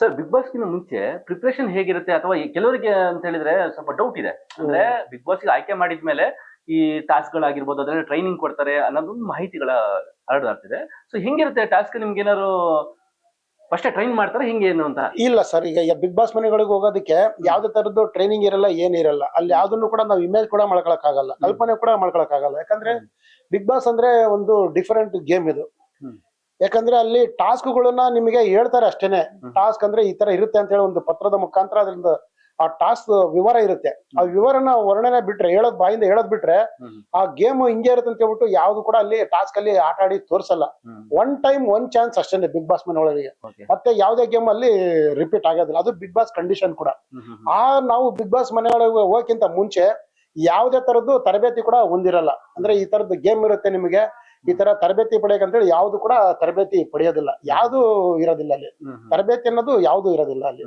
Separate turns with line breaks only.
Sir big ಬಾಸ್ಗಿಂತ ಮುಂಚೆ preparation ಹೇಗಿರುತ್ತೆ ಅಥವಾ ಕೆಲವರಿಗೆ ಅಂತ ಹೇಳಿದ್ರೆ ಸ್ವಲ್ಪ ಡೌಟ್ ಇದೆ. ಅಂದ್ರೆ ಬಿಗ್ ಬಾಸ್ಗೆ ಆಯ್ಕೆ ಮಾಡಿದ್ಮೇಲೆ ಈ ಟಾಸ್ಕ್ ಗಳಾಗಿರ್ಬೋದು ಅದ್ರಲ್ಲಿ ಟ್ರೈನಿಂಗ್ ಕೊಡ್ತಾರೆ ಅನ್ನೋದೊಂದು ಮಾಹಿತಿಗಳ ಹರಡಾಡ್ತಿದೆ. ಸೊ ಹೆಂಗಿರುತ್ತೆ ಟಾಸ್ಕ್ ನಿಮ್ಗೆ ಏನಾದ್ರು ಫಸ್ಟ್ ಟ್ರೈನ್ ಮಾಡ್ತಾರೆ ಹಿಂಗೆ ಏನು ಅಂತ?
ಇಲ್ಲ ಸರ್, ಈಗ ಬಿಗ್ ಬಾಸ್ ಮನೆಗಳಿಗೆ ಹೋಗೋದಕ್ಕೆ ಯಾವ್ದೇ ತರದ್ದು ಟ್ರೈನಿಂಗ್ ಇರಲ್ಲ, ಏನಿರಲ್ಲ. ಅಲ್ಲಿ ಯಾವ್ದನ್ನು ಕೂಡ ನಾವು ಇಮೇಜ್ ಕೂಡ ಮಾಡ್ಕೊಳಕ್ ಆಗಲ್ಲ, ಕಲ್ಪನೆ ಕೂಡ ಮಾಡ್ಕೊಳಕ್ ಆಗಲ್ಲ. ಯಾಕಂದ್ರೆ ಬಿಗ್ ಬಾಸ್ ಅಂದ್ರೆ ಒಂದು ಡಿಫರೆಂಟ್ ಗೇಮ್ ಇದು. ಯಾಕಂದ್ರೆ ಅಲ್ಲಿ ಟಾಸ್ಕ್ಗಳನ್ನ ನಿಮಗೆ ಹೇಳ್ತಾರೆ ಅಷ್ಟೇನೆ. ಟಾಸ್ಕ್ ಅಂದ್ರೆ ಈ ತರ ಇರುತ್ತೆ ಅಂತ ಹೇಳಿ ಒಂದು ಪತ್ರದ ಮುಖಾಂತರ ಅದರಿಂದ ಆ ಟಾಸ್ಕ್ ವಿವರ ಇರುತ್ತೆ. ಆ ವಿವರನ ವರ್ಣನೆ ಬಿಟ್ರೆ, ಬಾಯಿಂದ ಹೇಳೋದ್ ಬಿಟ್ರೆ ಆ ಗೇಮ್ ಹಿಂಗೆ ಇರುತ್ತೆ ಅಂತ ಹೇಳ್ಬಿಟ್ಟು ಯಾವ್ದು ಕೂಡ ಅಲ್ಲಿ ಟಾಸ್ಕ್ ಅಲ್ಲಿ ಆಟ ಆಡಿ ತೋರ್ಸಲ್ಲ. ಒನ್ ಟೈಮ್ ಒನ್ ಚಾನ್ಸ್ ಅಷ್ಟೇನೆ ಬಿಗ್ ಬಾಸ್ ಮನೆ ಒಳಗೆ. ಮತ್ತೆ ಯಾವ್ದೇ ಗೇಮ್ ಅಲ್ಲಿ ರಿಪೀಟ್ ಆಗೋದಿಲ್ಲ. ಅದು ಬಿಗ್ ಬಾಸ್ ಕಂಡೀಷನ್ ಕೂಡ. ನಾವು ಬಿಗ್ ಬಾಸ್ ಮನೆ ಒಳಗೆ ಹೋಗಕ್ಕಿಂತ ಮುಂಚೆ ಯಾವ್ದೇ ತರದ್ದು ತರಬೇತಿ ಕೂಡ ಹೊಂದಿರಲ್ಲ. ಅಂದ್ರೆ ಈ ತರದ್ದು ಗೇಮ್ ಇರುತ್ತೆ ನಿಮಗೆ, ಈ ತರ ತರಬೇತಿ ಪಡೆಯಕಂತೇಳಿ ಯಾವ್ದು ಕೂಡ ತರಬೇತಿ ಪಡೆಯೋದಿಲ್ಲ, ಯಾವ್ದು ಇರೋದಿಲ್ಲ ಅಲ್ಲಿ. ತರಬೇತಿ ಅನ್ನೋದು ಯಾವ್ದು ಇರೋದಿಲ್ಲ ಅಲ್ಲಿ.